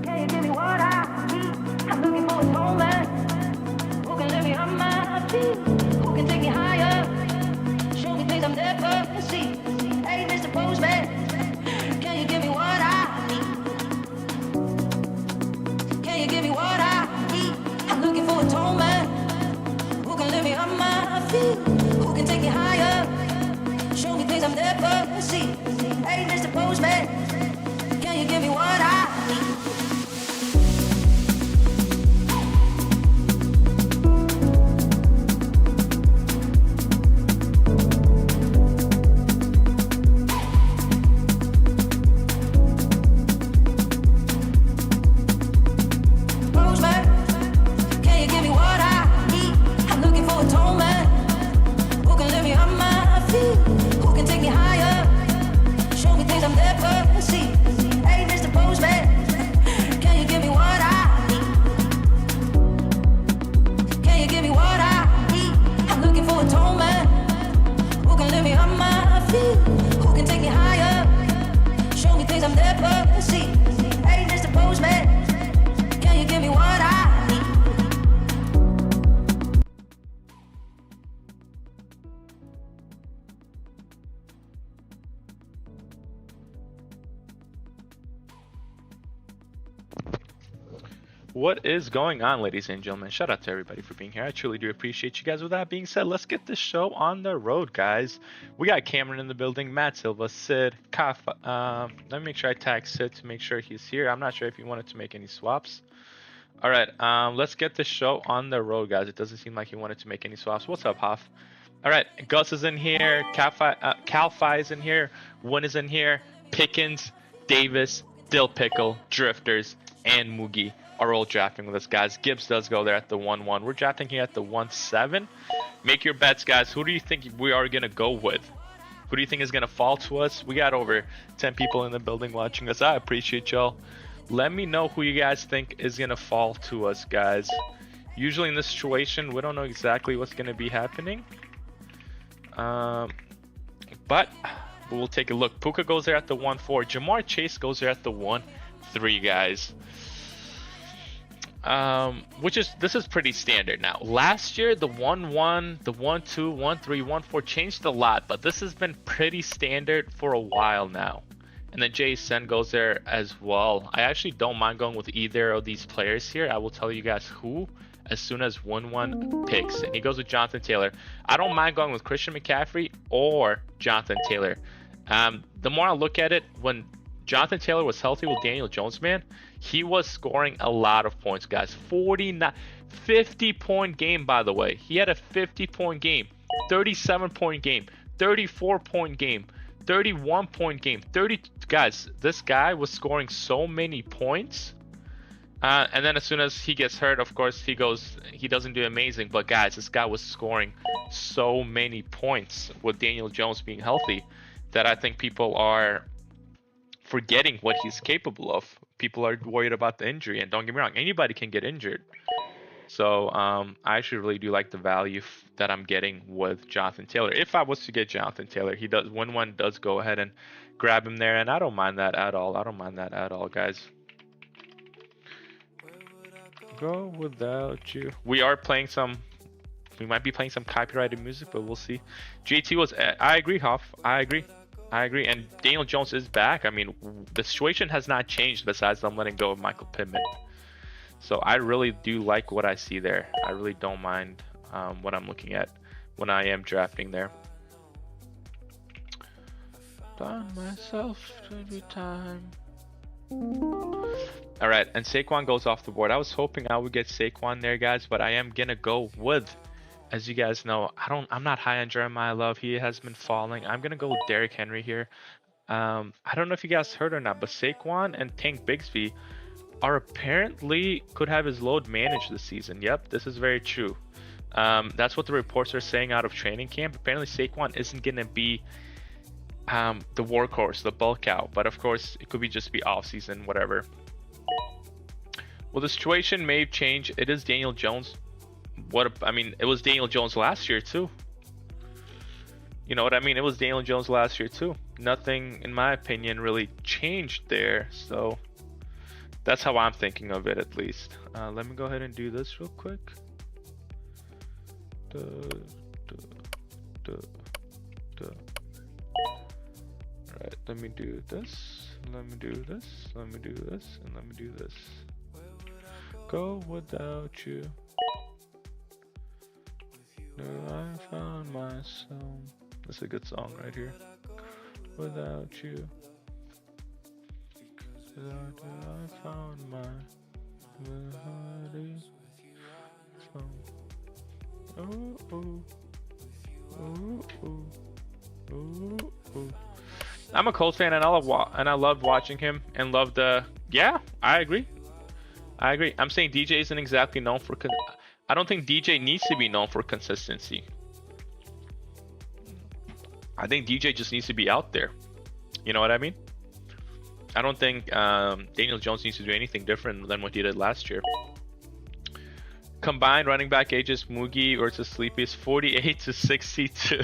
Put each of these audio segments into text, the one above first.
Can you give me what I need? I'm looking for a snowman who can lift me on my feet, who can take me higher, show me things I've never seen. Hey, Mr. Postman, can you give me what I need? Can you give me what I need? I'm looking for a tall man who can lift me on my feet, who can take me higher, show me things I've never seen. Hey, Mr. Postman, can you give me what I need? What is going on, ladies and gentlemen? Shout out to everybody for being here. I truly do appreciate you guys. With that being said, let's get this show on the road, guys. We got Cameron in the building, Matt Silva, Sid, Kaf. Let me make sure I tag Sid to make sure he's here. I'm not sure if he wanted to make any swaps. All right, let's get this show on the road, guys. It doesn't seem like he wanted to make any swaps. What's up, Hoff? All right, Gus is in here. Calfi is in here. Win is in here. Pickens, Davis, Dill Pickle, Drifters, and Moogie are all drafting with us, guys. Gibbs does go there at the 1-1. We're drafting here at the 1-7. Make your bets, guys. Who do you think we are going to go with? Who do you think is going to fall to us? We got over 10 people in the building watching us. I appreciate y'all. Let me know who you guys think is going to fall to us, guys. Usually in this situation, we don't know exactly what's going to be happening. But we'll take a look. Puka goes there at the 1-4. Jamar Chase goes there at the 1-3, guys. This is pretty standard now. Last year, the 1-1, the 1-2, 1-3, 1-4 changed a lot, but this has been pretty standard for a while now. And then Jay Sen goes there as well. I actually don't mind going with either of these players here. I will tell you guys who as soon as 1-1 picks. And he goes with Jonathan Taylor. I don't mind going with Christian McCaffrey or Jonathan Taylor. The more I look at it, when Jonathan Taylor was healthy with Daniel Jones, man, he was scoring a lot of points, guys. 50-point game, by the way. He had a 50-point game, 37-point game, 34-point game, 31-point game, 30. Guys, this guy was scoring so many points. And then as soon as he gets hurt, of course, he doesn't do amazing. But guys, this guy was scoring so many points with Daniel Jones being healthy that I think people are forgetting what he's capable of. People are worried about the injury, and don't get me wrong, anybody can get injured. So I actually really do like the value that I'm getting with Jonathan Taylor. If I was to get Jonathan Taylor, he does 1-1 does go ahead and grab him there, and I don't mind that at all. I don't mind that at all, guys. Go without you. We are playing some. We might be playing some copyrighted music, but we'll see. JT was. I agree, Hoff. I agree. And Daniel Jones is back. I mean, the situation has not changed besides them letting go of Michael Pittman. So I really do like what I see there. I really don't mind what I'm looking at when I am drafting there. Found myself every time. All right, and Saquon goes off the board. I was hoping I would get Saquon there, guys, but I am gonna go with, as you guys know, I'm not high on Jeremiah Love. He has been falling. I'm gonna go with Derrick Henry here. I don't know if you guys heard or not, but Saquon and Tank Bigsby are apparently could have his load managed this season. Yep, this is very true. That's what the reports are saying out of training camp. Apparently Saquon isn't gonna be the workhorse, the bulk out, but of course it could be just be off season, whatever. Well, the situation may change. It is Daniel Jones. It was Daniel Jones last year too. You know what I mean? It was Daniel Jones last year too. Nothing, in my opinion, really changed there. So That's how I'm thinking of it, at least. Let me go ahead and do this real quick. Duh, duh, duh, duh. Alright, let me do this. Let me do this. Let me do this. And let me do this. Go without you. I found myself. That's a good song right here. Without you. I found my melody. Ooh, ooh. Ooh, ooh. Ooh, ooh. I'm a Colts fan, and I loved watching him, and loved the. Yeah, I agree. I agree. I'm saying DJ isn't exactly known for. I don't think DJ needs to be known for consistency. I think DJ just needs to be out there. You know what I mean? I don't think Daniel Jones needs to do anything different than what he did last year. Combined running back ages, Moogie versus Sleepy is 48 to 62.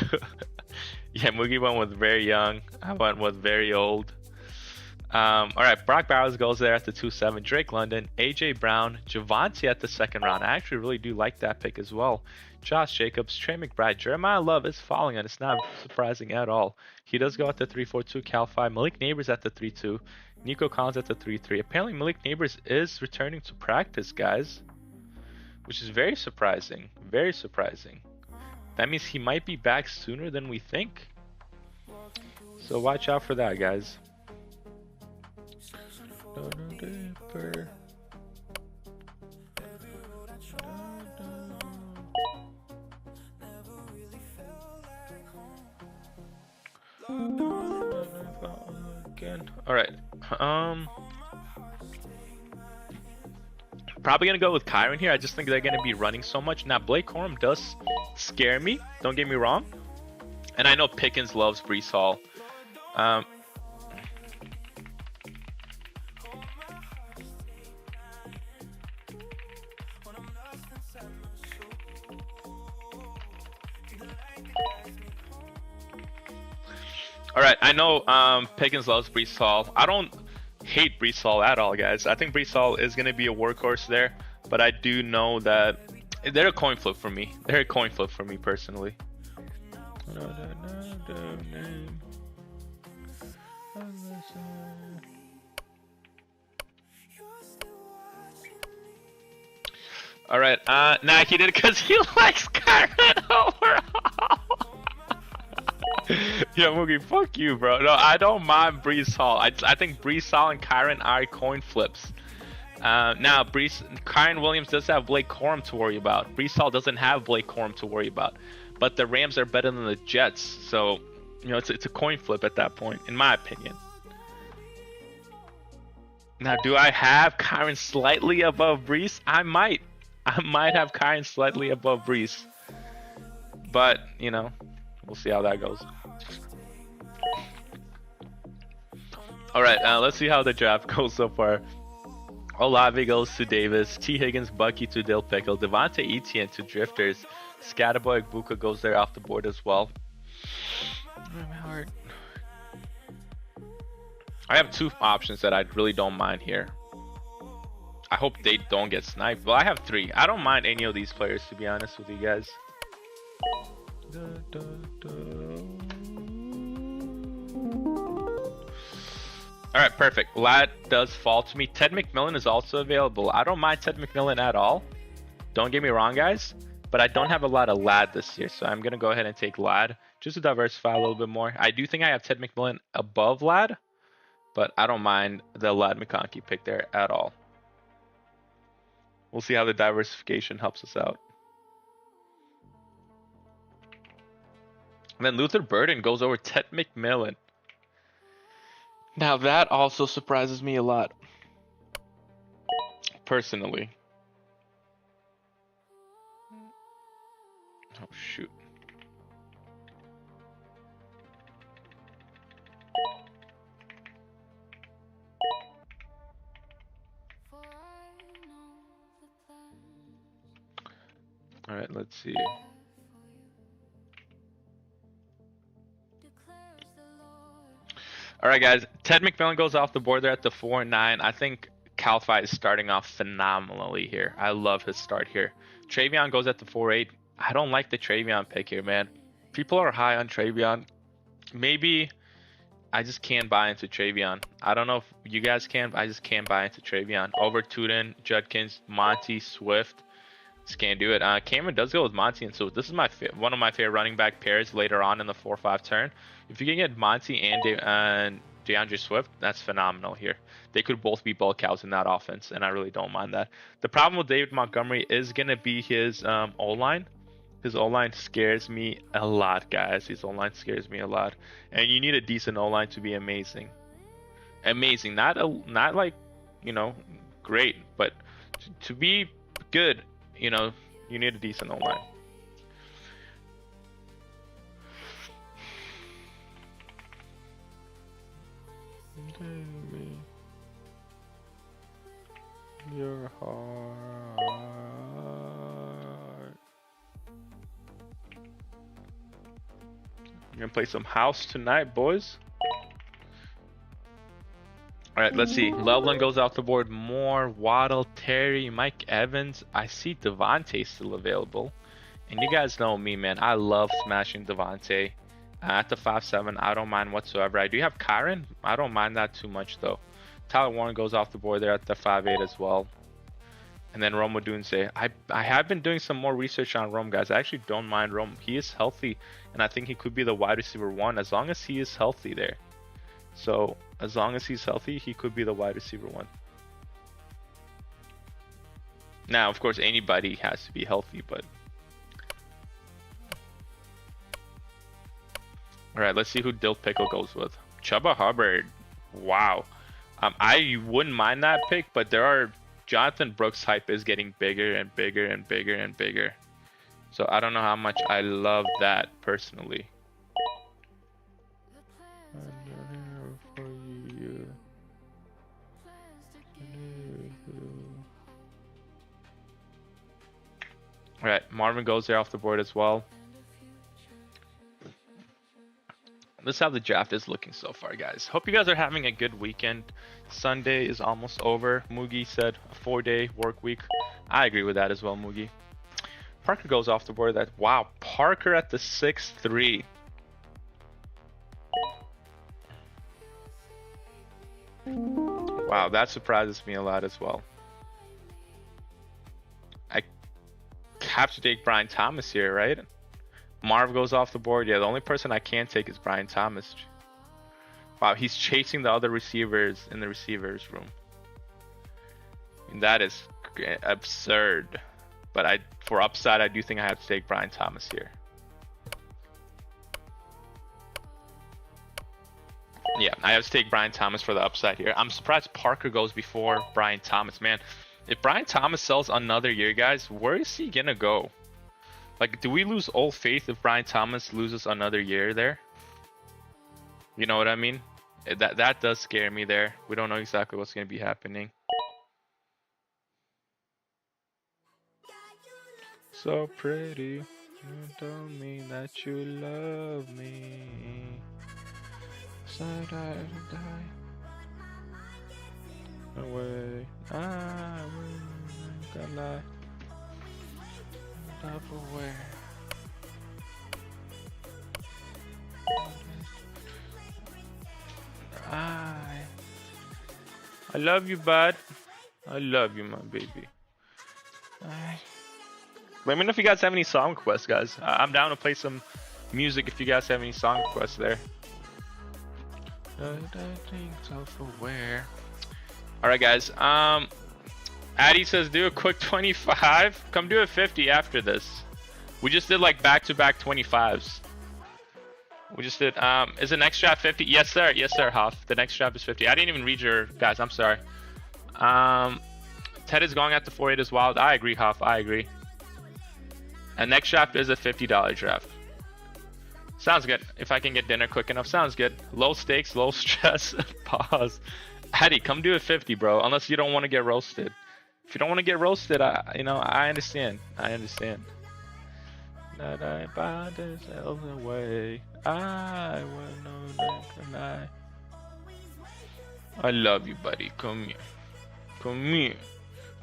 Yeah, Moogie went with very young. I went with very old. All right, Brock Bowers goes there at the 2-7. Drake London, AJ Brown, Javonte at the second round. I actually really do like that pick as well. Josh Jacobs, Trey McBride, Jeremiah Love is falling, and it's not surprising at all. He does go at the 3-4-2, Cal 5. Malik Neighbors at the 3-2. Nico Collins at the 3-3. Apparently, Malik Neighbors is returning to practice, guys, which is very surprising. Very surprising. That means he might be back sooner than we think. So watch out for that, guys. Again. All right. Probably gonna go with Kyren here. I just think they're gonna be running so much. Now Blake Corum does scare me. Don't get me wrong. And I know Pickens loves Breece Hall. All right, I know Pickens loves Breece Hall. I don't hate Breece Hall at all, guys. I think Breece Hall is going to be a workhorse there, but I do know that they're a coin flip for me. They're a coin flip for me personally. All right, nah, he did it because he likes Kyren overall. Yeah, Moogie, fuck you, bro. No, I don't mind Breece Hall. I think Breece Hall and Kyren are coin flips. Now, Kyren Williams does have Blake Corum to worry about. Breece Hall doesn't have Blake Corum to worry about. But the Rams are better than the Jets, so you know it's a coin flip at that point, in my opinion. Now, do I have Kyren slightly above Breece? I might have Kyren slightly above Breece, but you know, we'll see how that goes. All right, let's see how the draft goes so far. Olave goes to Davis, T. Higgins, Bucky to Dill Pickle, Devontae Etienne to Drifters, Scatterboy Buka goes there off the board as well. My heart. I have two options that I really don't mind here. I hope they don't get sniped. Well, I have three. I don't mind any of these players, to be honest with you guys. All right, perfect. Lad does fall to me. Ted McMillan is also available. I don't mind Ted McMillan at all. Don't get me wrong, guys. But I don't have a lot of Lad this year, so I'm going to go ahead and take Lad just to diversify a little bit more. I do think I have Ted McMillan above Lad, but I don't mind the Lad McConkey pick there at all. We'll see how the diversification helps us out. And then Luther Burden goes over Ted McMillan. Now that also surprises me a lot, personally. Oh shoot. All right, let's see. All right, guys. Ted McMillan goes off the board there at the 4-9. I think Calphi is starting off phenomenally here. I love his start here. Travion goes at the 4-8. I don't like the Travion pick here, man. People are high on Travion. Maybe I just can't buy into Travion. I don't know if you guys can, but I just can't buy into Travion. Over Tuden, Judkins, Monty, Swift. Just can't do it. Cameron does go with Monty and Swift. This is one of my favorite running back pairs later on in the 4-5 turn. If you can get Monty and DeAndre Swift, that's phenomenal here. They could both be bulk cows in that offense, and I really don't mind that. The problem with David Montgomery is going to be his O-line. His O-line scares me a lot, guys. His O-line scares me a lot. And you need a decent O-line to be amazing. Amazing. Not like, you know, great, but to be good, you know, you need a decent O-line. Your heart. We're gonna play some house tonight, boys. Alright, let's see. Loveland goes off the board. Moore, Waddle, Terry, Mike Evans. I see Devontae still available. And you guys know me, man. I love smashing Devontae. At the 5-7, I don't mind whatsoever. I do have Kyron. I don't mind that too much, though. Tyler Warren goes off the board there at the 5-8 as well. And then Rome Odunze. I have been doing some more research on Rome, guys. I actually don't mind Rome. He is healthy, and I think he could be the wide receiver 1 as long as he is healthy there. So as long as he's healthy, he could be the wide receiver 1. Now, of course, anybody has to be healthy, but... Alright, let's see who Dill Pickle goes with. Chuba Hubbard. Wow. I wouldn't mind that pick, but there are... Jonathan Brooks' hype is getting bigger and bigger and bigger and bigger. So I don't know how much I love that personally. Alright, Marvin goes there off the board as well. This is how the draft is looking so far, guys. Hope you guys are having a good weekend. Sunday is almost over. Moogie said a 4-day work week. I agree with that as well, Moogie. Parker goes off the board. Wow, Parker at the 6-3. Wow, that surprises me a lot as well. I have to take Brian Thomas here, right? Marv goes off the board. Yeah, the only person I can't take is Brian Thomas. Wow, he's chasing the other receivers in the receivers room. I mean, that is absurd. But for upside, I do think I have to take Brian Thomas here. Yeah, I have to take Brian Thomas for the upside here. I'm surprised Parker goes before Brian Thomas. Man, if Brian Thomas sells another year, guys, where is he going to go? Like, do we lose all faith if Brian Thomas loses another year there? You know what I mean? That does scare me there. We don't know exactly what's going to be happening. So pretty, you told me that you love me. Said I'd die. Away, I will lie. Aware. I love you, bud. I love you, my baby. Let me know if you guys have any song requests, guys. I'm down to play some music if you guys have any song requests there. Self-aware. All right, guys. Addy says do a quick 25. Come do a 50 after this. We just did like back-to-back 25s. We just did. Is the next draft 50? Yes, sir. Yes, sir, Huff. The next draft is 50. I didn't even read your guys. I'm sorry. Ted is going at the 4-8 as well. I agree, Huff. I agree. And next draft is a $50 draft. Sounds good. If I can get dinner quick enough, sounds good. Low stakes, low stress. Pause. Addy, come do a 50, bro. Unless you don't want to get roasted. If you don't want to get roasted, I understand. I understand. That I buy this away. I will know that I love you, buddy. Come here. Come here.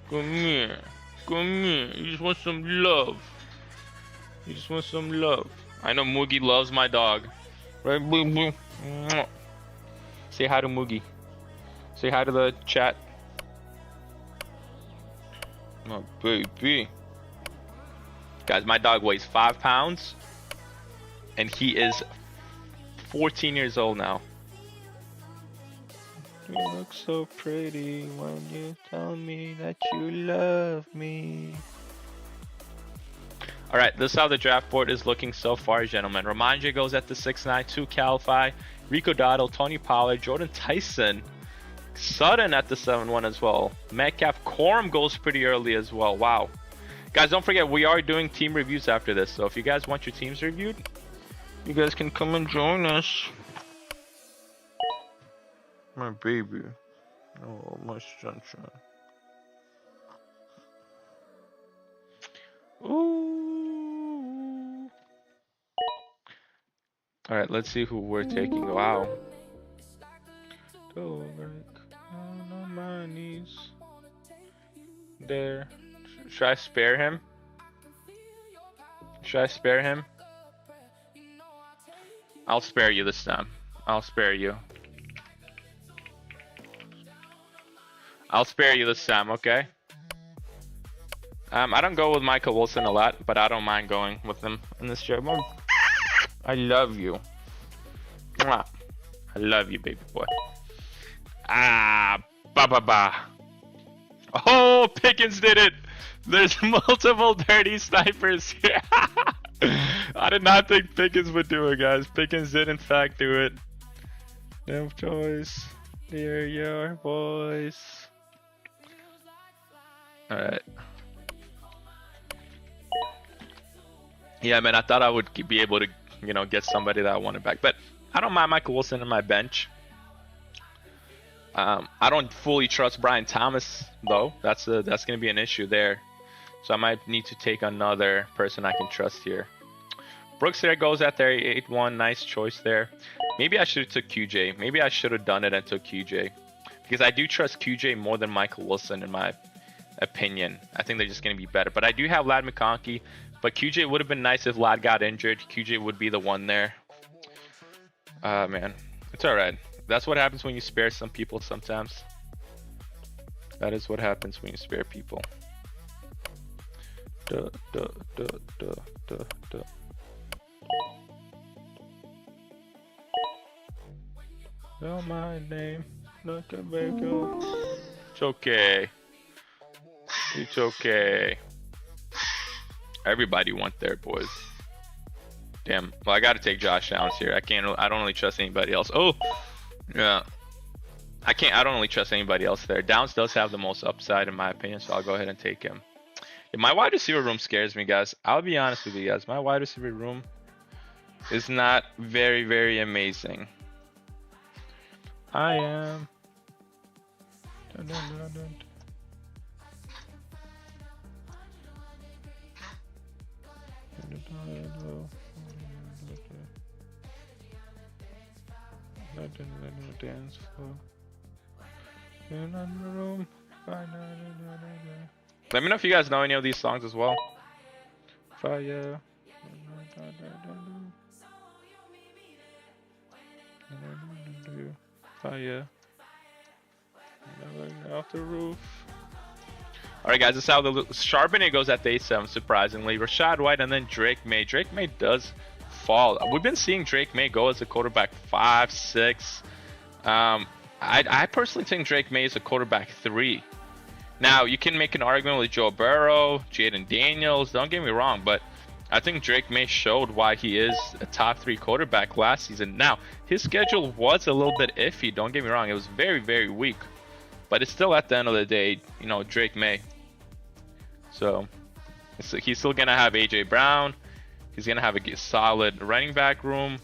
Come here. Come here. You just want some love. You just want some love. I know Moogie loves my dog. Right, boo boo. Mwah. Say hi to Moogie. Say hi to the chat. Oh, baby. Guys, my dog weighs 5 pounds. And he is 14 years old now. You look so pretty when you tell me that you love me. Alright, this is how the draft board is looking so far, gentlemen. Ramondre goes at the 6'9", 2 Calify, Rico Dotto, Tony Pollard, Jordan Tyson, Sutton at the 7'1" as well. Metcalf, Corum goes pretty early as well. Wow. Guys, don't forget, we are doing team reviews after this. So if you guys want your teams reviewed, you guys can come and join us. My baby. Oh, my sunshine. Ooh. Alright, let's see who we're taking. Wow. Go on my knees. There. Should I spare him? Should I spare him? I'll spare you this time. I'll spare you. I'll spare you this time, okay? I don't go with Michael Wilson a lot, but I don't mind going with him in this show. I love you. I love you, baby boy. Ah, ba ba ba. Oh, Pickens did it. There's multiple dirty snipers here. I did not think Pickens would do it, guys. Pickens did in fact do it. No choice. They're your boys. Alright. Yeah, man, I thought I would be able to, you know, get somebody that I wanted back. But I don't mind Michael Wilson in my bench. I don't fully trust Brian Thomas, though. That's going to be an issue there. So I might need to take another person I can trust here. Brooks there goes at their 8-1. Nice choice there. Maybe I should have took QJ. Maybe I should have done it and took QJ. Because I do trust QJ more than Michael Wilson in my opinion. I think they're just going to be better. But I do have Ladd McConkey. But QJ would have been nice if Ladd got injured. QJ would be the one there. Man. It's alright. That's what happens when you spare some people sometimes. That is what happens when you spare people. Duh, duh, duh, duh, duh, duh. Know my name. Look at me go. It's okay. It's okay. Everybody went there, boys. Damn. Well, I gotta take Josh Downs here. I don't really trust anybody else. Oh, yeah. I don't really trust anybody else there. Downs does have the most upside in my opinion, so I'll go ahead and take him. Yeah, my wide receiver room scares me, guys. I'll be honest with you guys. My wide receiver room is not very, very amazing. I am. Dun, dun, dun, dun. Dance floor. In the room. Let me know if you guys know any of these songs as well. Fire. Fire. Off the roof. Alright guys, this is how the Charbonnet goes at the 8-7, surprisingly. Rashad White and then Drake May. Drake May does fall. We've been seeing Drake May go as a quarterback 5, 6. I personally think Drake May is a quarterback 3. Now, you can make an argument with Joe Burrow, Jaden Daniels, don't get me wrong, but I think Drake May showed why he is a top 3 quarterback last season. Now, his schedule was a little bit iffy, don't get me wrong. It was very, very weak. But it's still, at the end of the day, you know, Drake May. So, he's still going to have A.J. Brown. He's going to have a solid running back room.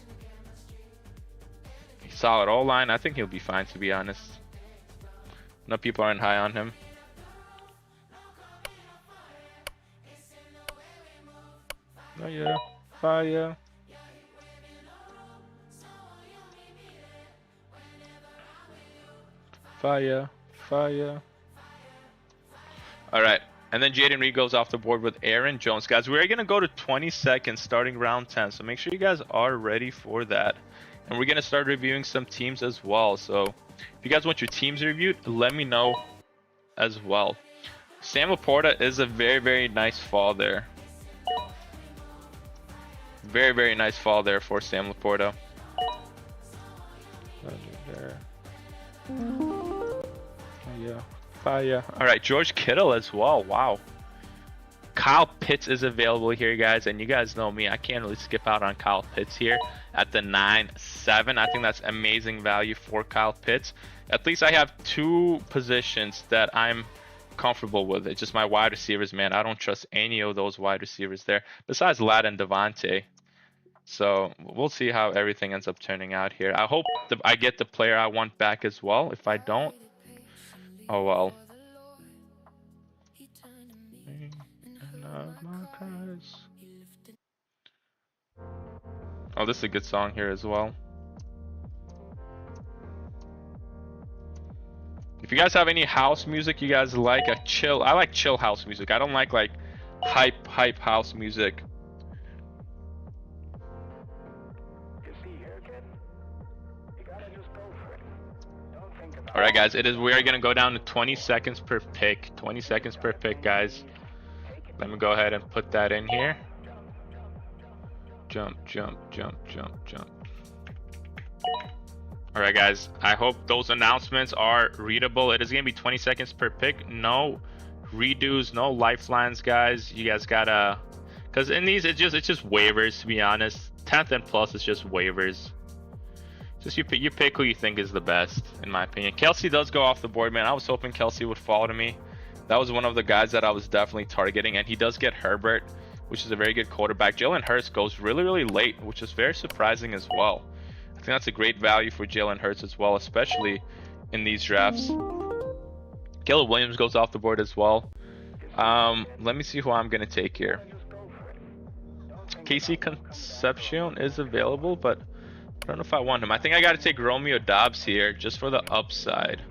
Solid O-line. I think he'll be fine, to be honest. No, people aren't high on him. Oh yeah, fire. Fire, fire. All right. And then Jaden Reed goes off the board with Aaron Jones. Guys, we're going to go to 20 seconds starting round 10. So make sure you guys are ready for that. And we're going to start reviewing some teams as well. So if you guys want your teams reviewed, let me know as well. Sam Laporta is a very, very nice fall there. Very, very nice fall there for Sam Laporta. Yeah. Fire. All right, George Kittle as well. Wow. Kyle Pitts is available here, guys, and you guys know me. I can't really skip out on Kyle Pitts here at the 9-7. I think that's amazing value for Kyle Pitts. At least I have two positions that I'm comfortable with. It's just my wide receivers, man. I don't trust any of those wide receivers there, besides Ladd and Devontae. So we'll see how everything ends up turning out here. I hope I get the player I want back as well. If I don't, oh well. Oh, this is a good song here as well. If you guys have any house music you guys like, I like chill house music. I don't like hype house music. All right, guys, we are gonna go down to 20 seconds per pick. 20 seconds per pick, guys. Let me go ahead and put that in here. Jump, jump, jump, jump, jump. All right, guys, I hope those announcements are readable. It is gonna be 20 seconds per pick. No redos, no lifelines, guys. You guys gotta, because in these it's just waivers, to be honest. 10th and plus is just waivers. Just you pick who you think is the best, in my opinion. Kelsey does go off the board, man. I was hoping Kelsey would fall to me. That was one of the guys that I was definitely targeting, and he does get Herbert, which is a very good quarterback. Jalen Hurts goes really, really late, which is very surprising as well. I think that's a great value for Jalen Hurts as well, especially in these drafts. Caleb Williams goes off the board as well. Let me see who I'm going to take here. Casey Concepcion is available, but I don't know if I want him. I think I got to take Romeo Doubs here just for the upside.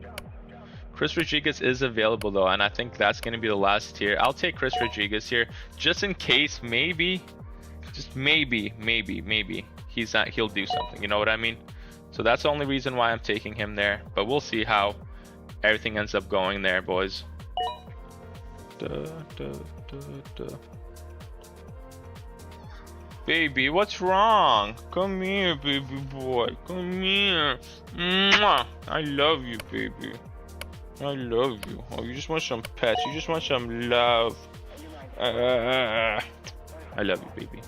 Chris Rodriguez is available though, and I think that's going to be the last tier. I'll take Chris Rodriguez here just in case, maybe, just maybe he'll do something, you know what I mean? So that's the only reason why I'm taking him there, but we'll see how everything ends up going there, boys. Baby, what's wrong? Come here, baby boy. Come here. Mwah. I love you, baby. I love you. Oh, you just want some pets. You just want some love. I love you, baby.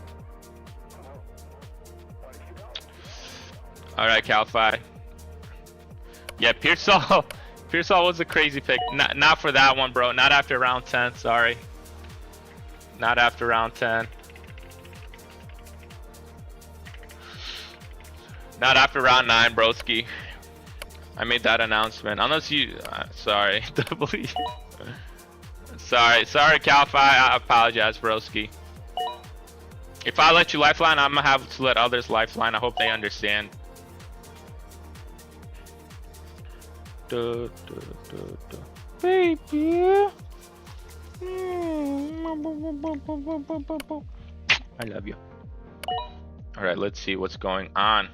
All right, Cal-Fi. Yeah, Pearsall. Pearsall was a crazy pick. Not for that one, bro. Not after round 10. Sorry. Not after round 10. Not after round 9, broski. I made that announcement. Unless you, sorry, sorry, Cal-Fi. I apologize, broski. If I let you lifeline, I'm gonna have to let others lifeline. I hope they understand. Baby. I love you. All right, let's see what's going on.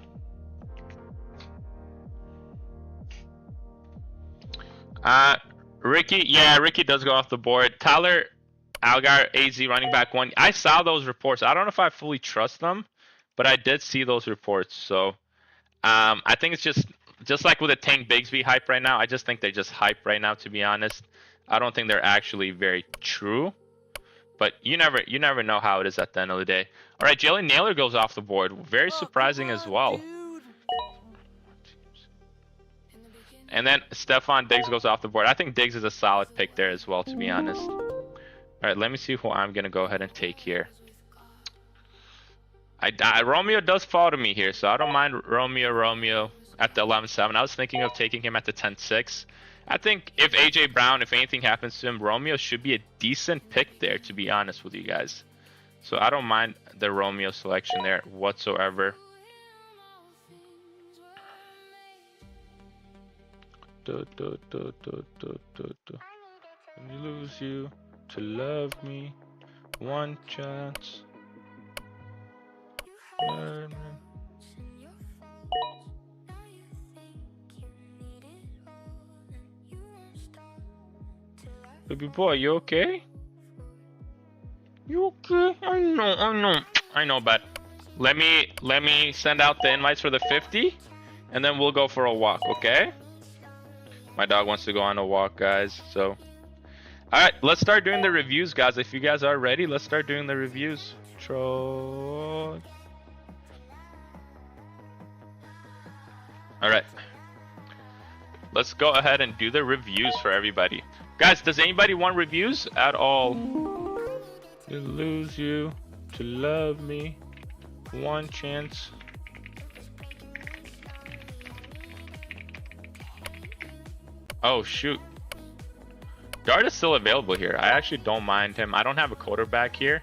Ricky, yeah, Ricky does go off the board. Tyler Algar, AZ running back 1. I saw those reports. I don't know if I fully trust them, but I did see those reports. So I think it's just like with the Tank Bigsby hype right now. I just think they're just hype right now, to be honest. I don't think they're actually very true. But you never know how it is at the end of the day. All right, Jalen Naylor goes off the board. Very surprising as well. And then Stephon Diggs goes off the board. I think Diggs is a solid pick there as well, to be honest. All right, let me see who I'm going to go ahead and take here. Romeo does fall to me here, so I don't mind Romeo at the 11-7. I was thinking of taking him at the 10-6. I think if A.J. Brown, if anything happens to him, Romeo should be a decent pick there, to be honest with you guys. So I don't mind the Romeo selection there whatsoever. Let me lose you to love me. One chance. Baby boy, you okay? You okay? I know, but let me send out the invites for the 50, and then we'll go for a walk, okay? My dog wants to go on a walk, guys. So, all right, let's start doing the reviews, guys. If you guys are ready, let's start doing the reviews. All right, let's go ahead and do the reviews for everybody. Guys, does anybody want reviews at all? To lose you, to love me, one chance. Oh shoot, Dart is still available here. I actually don't mind him. I don't have a quarterback here,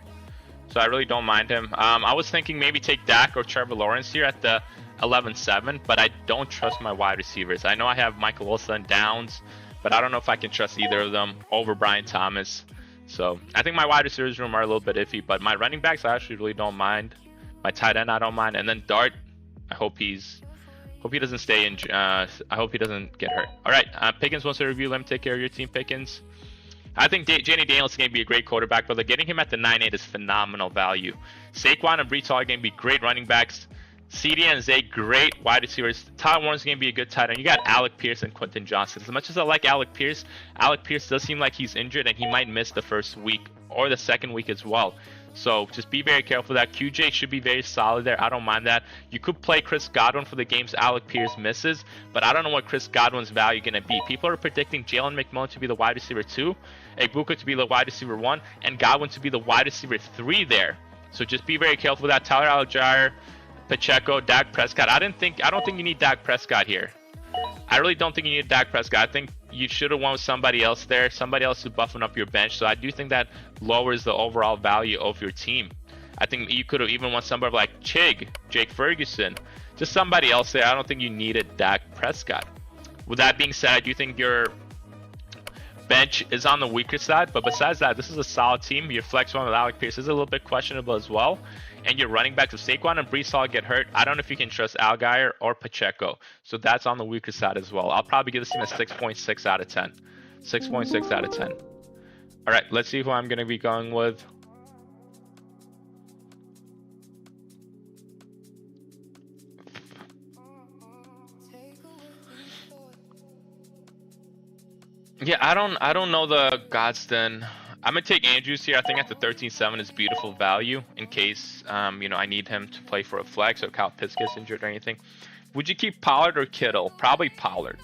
so I really don't mind him. I was thinking maybe take Dak or Trevor Lawrence here at the 11-7, but I don't trust my wide receivers. I know I have Michael Wilson, Downs, but I don't know if I can trust either of them over Brian Thomas. So I think my wide receivers room are a little bit iffy, but my running backs I actually really don't mind. My tight end I don't mind, and then Dart, I hope he doesn't stay in. I hope he doesn't get hurt. All right, Pickens wants to review. Let me take care of your team, Pickens. I think Janie Daniels is going to be a great quarterback, but getting him at the 9-8 is phenomenal value. Saquon and Breece Hall are going to be great running backs. CD and Zay, great wide receivers. Tyler Warren's going to be a good tight end. You got Alec Pierce and Quentin Johnson. As much as I like Alec Pierce does seem like he's injured and he might miss the first week or the second week as well. So just be very careful that QJ should be very solid there. I don't mind that. You could play Chris Godwin for the games Alec Pierce misses, but I don't know what Chris Godwin's value going to be. People are predicting Jalen McMillan to be the wide receiver 2, Egbuka to be the wide receiver 1, and Godwin to be the wide receiver 3 there. So just be very careful with that. Tyler Algier, Pacheco, Dak Prescott. I don't think you need Dak Prescott here. I really don't think you need Dak Prescott. I think you should have won with somebody else there, somebody else who's buffing up your bench. So I do think that lowers the overall value of your team. I think you could have even won somebody like Chig, Jake Ferguson, just somebody else there. I don't think you needed Dak Prescott. With that being said, I do think your bench is on the weaker side, but besides that, this is a solid team. Your flex one with Alec Pierce is a little bit questionable as well. And your running backs, if Saquon and Breece Hall get hurt, I don't know if you can trust Algier or Pacheco. So that's on the weaker side as well. I'll probably give this team a 6.6 out of 10. 6.6 out of 10. All right, let's see who I'm going to be going with. Yeah, I don't know the Godston. I'm gonna take Andrews here. I think at the 13-7 is beautiful value in case I need him to play for a flex or Kyle Pitts gets injured or anything. Would you keep Pollard or Kittle? Probably Pollard.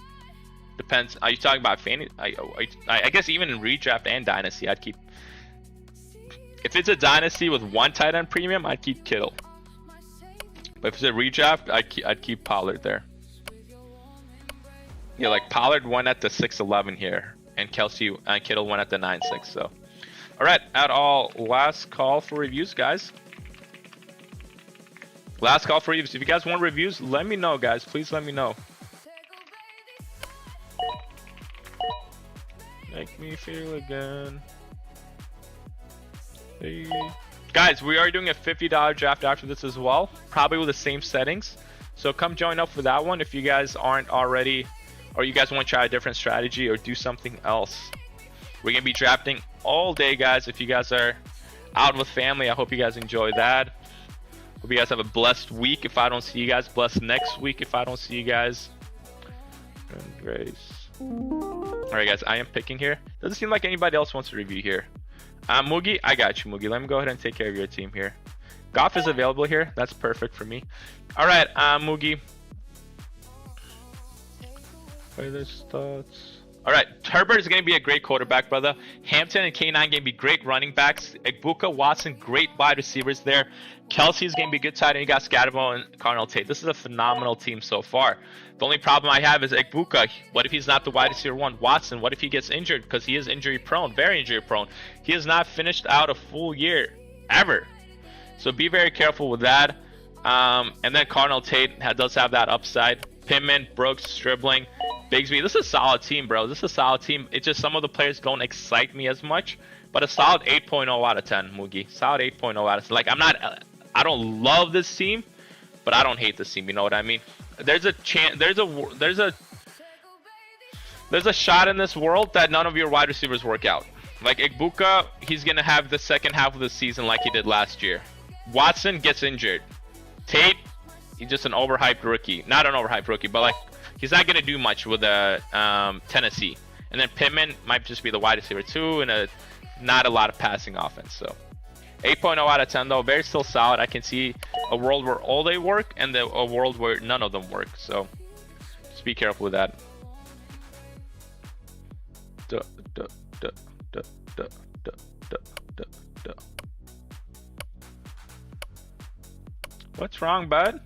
Depends. Are you talking about fantasy? I guess even in redraft and dynasty, I'd keep. If it's a dynasty with one tight end premium, I'd keep Kittle. But if it's a redraft, I'd keep Pollard there. Yeah, like Pollard won at the 6-11 here, and Kittle won at the 9-6. So. All right, at all, last call for reviews, guys. Last call for reviews. If you guys want reviews, let me know, guys. Please let me know. Make me feel again. Hey. Guys, we are doing a $50 draft after this as well, probably with the same settings. So come join up for that one if you guys aren't already, or you guys want to try a different strategy or do something else. We're going to be drafting all day, guys. If you guys are out with family, I hope you guys enjoy that. Hope you guys have a blessed week if I don't see you guys. Blessed next week if I don't see you guys. And Grace. Alright, guys, I am picking here. Doesn't seem like anybody else wants to review here. Moogie, I got you, Moogie. Let me go ahead and take care of your team here. Goff is available here. That's perfect for me. Alright, Moogie. Play this thoughts. All right, Herbert is going to be a great quarterback, brother. Hampton and K9 going to be great running backs. Egbuka, Watson, great wide receivers there. Kelsey is going to be a good tight end. You got Scatterbo and Cardinal Tate. This is a phenomenal team so far. The only problem I have is Egbuka. What if he's not the wide receiver 1? Watson, what if he gets injured? Because he is injury prone, very injury prone. He has not finished out a full year, ever. So be very careful with that. And then Cardinal Tate does have that upside. Pittman, Brooks, Stribling. Bigsby, this is a solid team, bro. This is a solid team. It's just some of the players don't excite me as much. But a solid 8.0 out of 10, Moogie. Solid 8.0 out of 10. Like, I don't love this team, but I don't hate this team. You know what I mean? There's a chance, there's a shot in this world that none of your wide receivers work out. Like Igbuka, he's gonna have the second half of the season like he did last year. Watson gets injured. Tate, he's just an overhyped rookie. Not an overhyped rookie, but like he's not gonna do much with Tennessee. And then Pittman might just be the wide receiver too, and not a lot of passing offense. So 8.0 out of 10 though, very still solid. I can see a world where all they work and a world where none of them work. So just be careful with that. Duh, duh, duh, duh, duh, duh, duh, duh, duh. What's wrong, bud?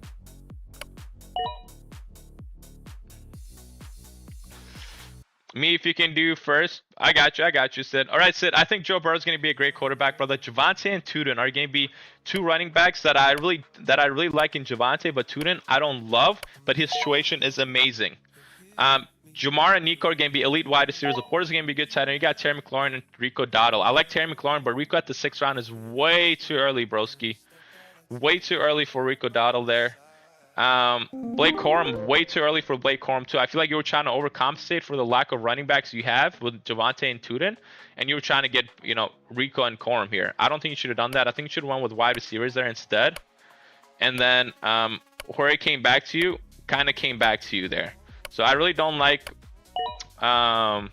Me, if you can do first. I got you, Sid. All right, Sid. I think Joe Burrow is going to be a great quarterback, brother. Javonte and Tuden are going to be two running backs that I really like in Javonte, but Tuden I don't love, but his situation is amazing. Jamar and Nico are going to be elite wide receivers. Laporta's going to be good tight end. You got Terry McLaurin and Rico Dowdle. I like Terry McLaurin, but Rico at the 6th round is way too early, broski. Way too early for Rico Dowdle there. Blake Corum, way too early for Blake Corum too. I feel like you were trying to overcompensate for the lack of running backs you have with Javonte and Tuden, and you were trying to get, Rico and Corum here. I don't think you should have done that. I think you should have went with wide receivers there instead. And then where it came back to you, kind of came back to you there. So I really don't like the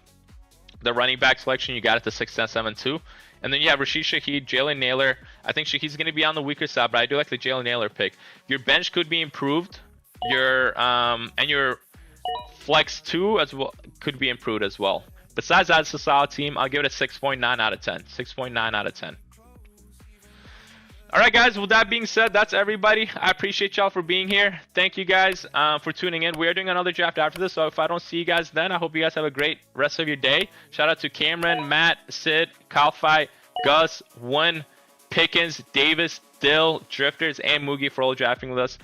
running back selection you got at the 6, 10, 7, 2. And then you have Rashid Shaheed, Jalen Naylor. I think Shaheed's going to be on the weaker side, but I do like the Jalen Naylor pick. Your bench could be improved. And your flex 2 as well could be improved as well. Besides that, it's a solid team. I'll give it a 6.9 out of 10. 6.9 out of 10. All right, guys. With that being said, that's everybody. I appreciate y'all for being here. Thank you guys for tuning in. We are doing another draft after this, so if I don't see you guys then, I hope you guys have a great rest of your day. Shout out to Cameron, Matt, Sid, Kalfi, Gus, Win, Pickens, Davis, Dill, Drifters, and Moogie for all drafting with us.